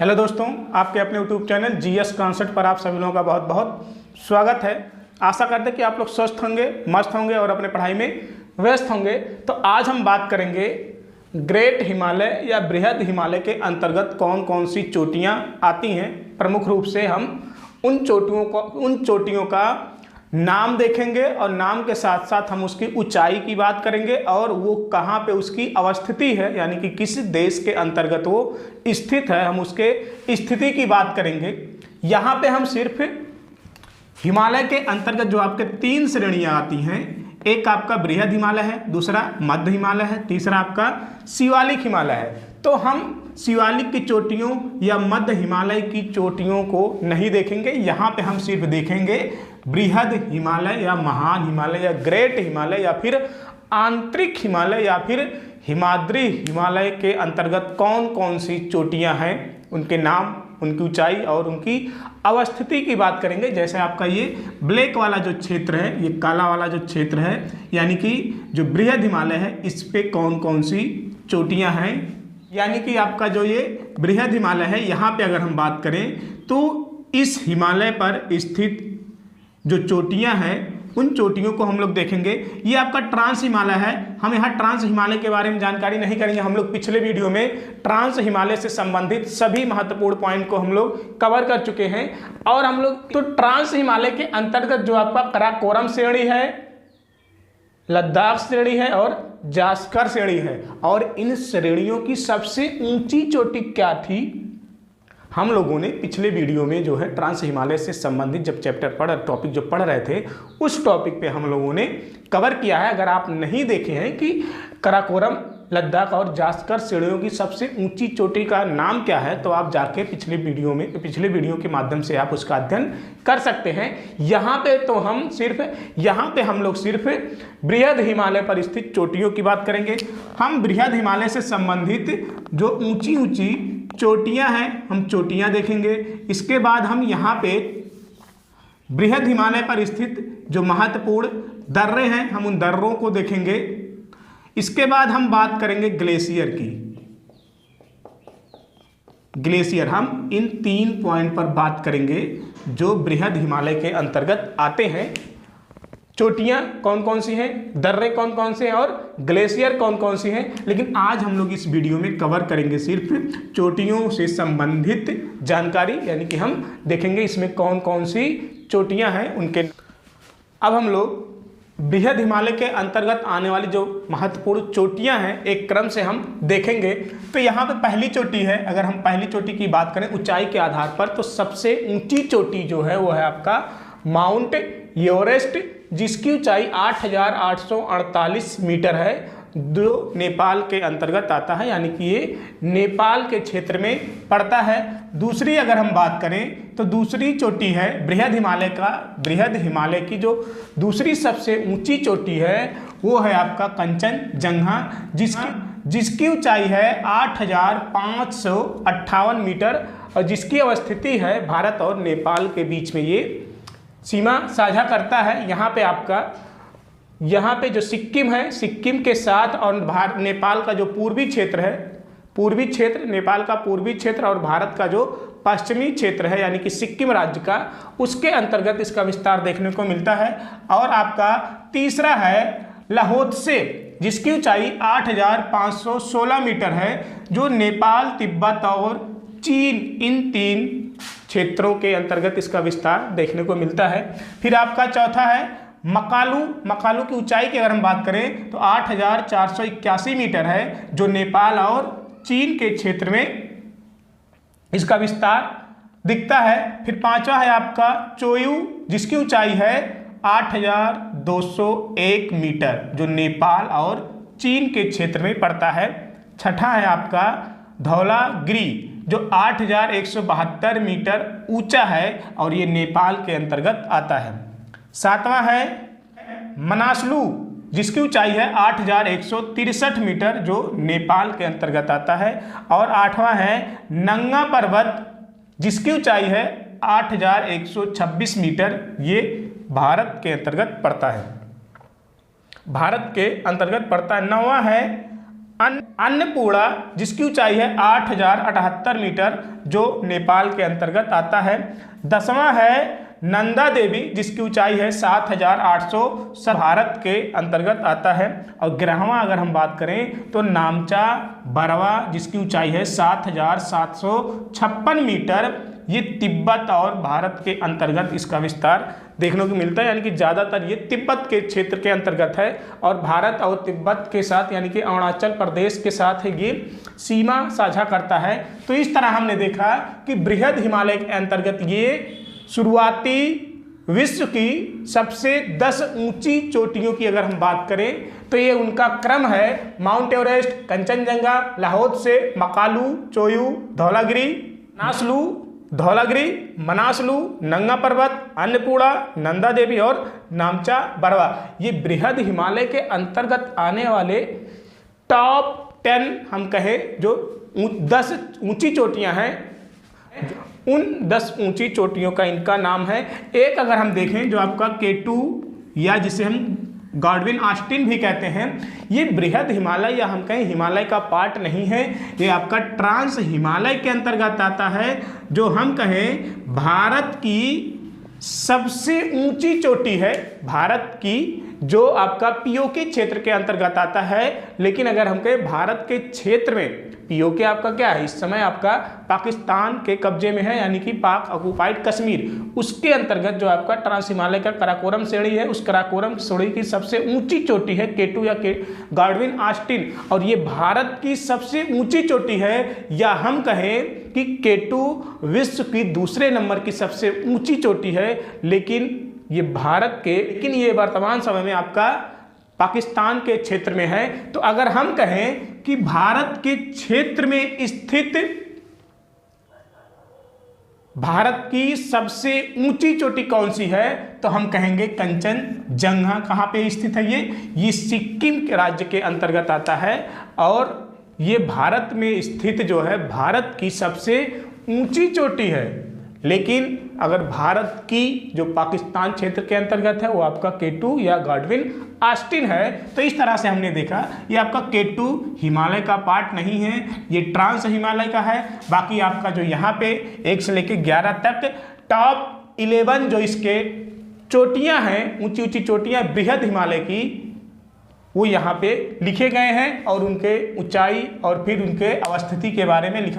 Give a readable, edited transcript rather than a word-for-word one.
Hello दोस्तों, आपके अपने यूट्यूब चैनल जीएस कॉन्सेप्ट पर आप सभी लोगों का बहुत बहुत स्वागत है। आशा करते हैं कि आप लोग स्वस्थ होंगे, मस्त होंगे और अपने पढ़ाई में व्यस्त होंगे। तो आज हम बात करेंगे ग्रेट हिमालय या बृहद हिमालय के अंतर्गत कौन कौन सी चोटियाँ आती हैं। प्रमुख रूप से हम उन चोटियों का नाम देखेंगे और नाम के साथ साथ हम उसकी ऊंचाई की बात करेंगे और वो कहाँ पे उसकी अवस्थिति है, यानी कि किस देश के अंतर्गत वो स्थित है, हम उसके स्थिति की बात करेंगे। यहाँ पे हम सिर्फ हिमालय के अंतर्गत जो आपके तीन श्रेणियाँ आती हैं, एक आपका बृहद हिमालय है, दूसरा मध्य हिमालय है, तीसरा आपका शिवालिक हिमालय है। तो हम शिवालिक की चोटियों या मध्य हिमालय की चोटियों को नहीं देखेंगे, यहाँ पे हम सिर्फ देखेंगे बृहद हिमालय या महान हिमालय या ग्रेट हिमालय या फिर आंतरिक हिमालय या फिर हिमाद्री हिमालय के अंतर्गत कौन कौन सी चोटियाँ हैं, उनके नाम, उनकी ऊंचाई और उनकी अवस्थिति की बात करेंगे। जैसे आपका ये ब्लैक वाला जो क्षेत्र है, ये काला वाला जो क्षेत्र है, यानी कि जो बृहद हिमालय है, इस पे कौन कौन सी चोटियाँ हैं। यानी कि आपका जो ये बृहद हिमालय है, यहाँ पे अगर हम बात करें तो इस हिमालय पर स्थित जो चोटियाँ हैं उन चोटियों को हम लोग देखेंगे। ये आपका ट्रांस हिमालय है। हम यहाँ ट्रांस हिमालय के बारे में जानकारी नहीं करेंगे। हम लोग पिछले वीडियो में ट्रांस हिमालय से संबंधित सभी महत्वपूर्ण पॉइंट को हम लोग कवर कर चुके हैं। और हम लोग तो ट्रांस हिमालय के अंतर्गत जो आपका कराकोरम श्रेणी है, लद्दाख श्रेणी है और जास्कर श्रेणी है, और इन श्रेणियों की सबसे ऊंची चोटी क्या थी, हम लोगों ने पिछले वीडियो में जो है ट्रांस हिमालय से संबंधित जब टॉपिक जो पढ़ रहे थे उस टॉपिक पे हम लोगों ने कवर किया है। अगर आप नहीं देखे हैं कि कराकोरम, लद्दाख और जास्कर श्रेणियों की सबसे ऊंची चोटी का नाम क्या है, तो आप जाके पिछले वीडियो के माध्यम से आप उसका अध्ययन कर सकते हैं। यहाँ पे तो हम लोग सिर्फ बृहद हिमालय पर स्थित चोटियों की बात करेंगे। हम बृहद हिमालय से संबंधित जो ऊंची ऊंची चोटियां हैं, हम चोटियां देखेंगे। इसके बाद हम यहाँ पे बृहद हिमालय पर स्थित जो महत्वपूर्ण दर्रे हैं, हम उन दर्रों को देखेंगे। इसके बाद हम बात करेंगे ग्लेशियर की। ग्लेशियर, हम इन तीन पॉइंट पर बात करेंगे जो बृहद हिमालय के अंतर्गत आते हैं। चोटियां कौन कौन सी हैं, दर्रे कौन कौन से हैं और ग्लेशियर कौन कौन सी हैं। लेकिन आज हम लोग इस वीडियो में कवर करेंगे सिर्फ चोटियों से संबंधित जानकारी, यानी कि हम देखेंगे इसमें कौन कौन सी चोटियां हैं उनके। अब हम लोग बृहद हिमालय के अंतर्गत आने वाली जो महत्वपूर्ण चोटियां हैं एक क्रम से हम देखेंगे। तो यहाँ पे पहली चोटी है। अगर हम पहली चोटी की बात करें ऊंचाई के आधार पर, तो सबसे ऊंची चोटी जो है वो है आपका माउंट एवरेस्ट, जिसकी ऊंचाई 8,848 मीटर है, जो नेपाल के अंतर्गत आता है, यानी कि ये नेपाल के क्षेत्र में पड़ता है। दूसरी अगर हम बात करें तो दूसरी चोटी है बृहद हिमालय की जो दूसरी सबसे ऊंची चोटी है वो है आपका कंचनजंगा, जिसकी ऊंचाई है 8,558 मीटर और जिसकी अवस्थिति है भारत और नेपाल के बीच में ये सीमा साझा करता है। यहाँ पे जो सिक्किम है, सिक्किम के साथ और नेपाल का जो पूर्वी क्षेत्र है, नेपाल का पूर्वी क्षेत्र और भारत का जो पश्चिमी क्षेत्र है, यानी कि सिक्किम राज्य का, उसके अंतर्गत इसका विस्तार देखने को मिलता है। और आपका तीसरा है लाहोत्से, जिसकी ऊंचाई 8,516 मीटर है, जो नेपाल, तिब्बत और चीन, इन तीन क्षेत्रों के अंतर्गत इसका विस्तार देखने को मिलता है। फिर आपका चौथा है मकालू की ऊंचाई की अगर हम बात करें तो 8,481 मीटर है, जो नेपाल और चीन के क्षेत्र में इसका विस्तार दिखता है। फिर पांचवा है आपका चोयू, जिसकी ऊंचाई है 8,201 मीटर, जो नेपाल और चीन के क्षेत्र में पड़ता है। छठा है आपका धौलागिरी, जो 8,172 मीटर ऊंचा है और ये नेपाल के अंतर्गत आता है। सातवां है मनासलू, जिसकी ऊंचाई है 8,163 मीटर, जो नेपाल के अंतर्गत आता है। और आठवां है नंगा पर्वत, जिसकी ऊंचाई है 8,126 मीटर, ये भारत के अंतर्गत पड़ता है। नौवां है अन्नपूर्णा जिसकी ऊंचाई है 8078 मीटर, जो नेपाल के अंतर्गत आता है। 10वां है नंदा देवी जिसकी ऊंचाई है 7800, भारत के अंतर्गत आता है। और 11वां अगर हम बात करें तो नामचा बरवा जिसकी ऊंचाई है 7756 मीटर, ये तिब्बत और भारत के अंतर्गत इसका विस्तार देखने को मिलता है, यानी कि ज़्यादातर ये तिब्बत के क्षेत्र के अंतर्गत है और भारत और तिब्बत के साथ यानी कि अरुणाचल प्रदेश के साथ ये सीमा साझा करता है। तो इस तरह हमने देखा कि बृहद हिमालय के अंतर्गत ये शुरुआती विश्व की सबसे 10 ऊंची चोटियों की अगर हम बात करें तो ये उनका क्रम है माउंट एवरेस्ट, कंचनजंगा, लाहौत्से, मकालू, चोयू, धौलागिरी, मनासलू, नंगा पर्वत, अन्नपूर्णा, नंदा देवी और नामचा बरवा। ये बृहद हिमालय के अंतर्गत आने वाले टॉप 10 हम कहें जो 10 ऊंची चोटियां हैं, उन 10 ऊंची चोटियों का इनका नाम है। एक अगर हम देखें जो आपका K2 या जिसे हम गॉडविन ऑस्टिन भी कहते हैं, ये बृहद हिमालय या हम कहें हिमालय का पार्ट नहीं है, ये आपका ट्रांस हिमालय के अंतर्गत आता है, जो हम कहें भारत की सबसे ऊंची चोटी है, भारत की जो आपका पीओके क्षेत्र के अंतर्गत आता है। लेकिन अगर हम कहें भारत के क्षेत्र में, पीओके आपका क्या है, इस समय आपका पाकिस्तान के कब्जे में है, यानी कि पाक ऑक्युपाइड कश्मीर, उसके अंतर्गत जो आपका ट्रांस हिमालय का कराकोरम श्रेणी है, उस कराकोरम श्रेणी की सबसे ऊंची चोटी है K2 या गॉडविन ऑस्टिन, और ये भारत की सबसे ऊंची चोटी है, या हम कहें कि K2 विश्व की दूसरे नंबर की सबसे ऊंची चोटी है, लेकिन ये भारत के, लेकिन ये वर्तमान समय में आपका पाकिस्तान के क्षेत्र में है। तो अगर हम कहें कि भारत के क्षेत्र में स्थित भारत की सबसे ऊंची चोटी कौन सी है, तो हम कहेंगे कंचनजंगा। कहाँ पे स्थित है ये सिक्किम के राज्य के अंतर्गत आता है, और ये भारत में स्थित जो है भारत की सबसे ऊंची चोटी है। लेकिन अगर भारत की जो पाकिस्तान क्षेत्र के अंतर्गत है वो आपका K2 या गॉडविन ऑस्टिन है। तो इस तरह से हमने देखा ये आपका K2 हिमालय का पार्ट नहीं है, ये ट्रांस हिमालय का है। बाकी आपका जो यहाँ पे 1 से लेकर 11 तक टॉप 11 जो इसके चोटियाँ हैं, ऊंची ऊंची चोटियाँ बृहद हिमालय की, वो यहाँ पे लिखे गए हैं और उनके ऊंचाई और फिर उनके अवस्थिति के बारे में लिखा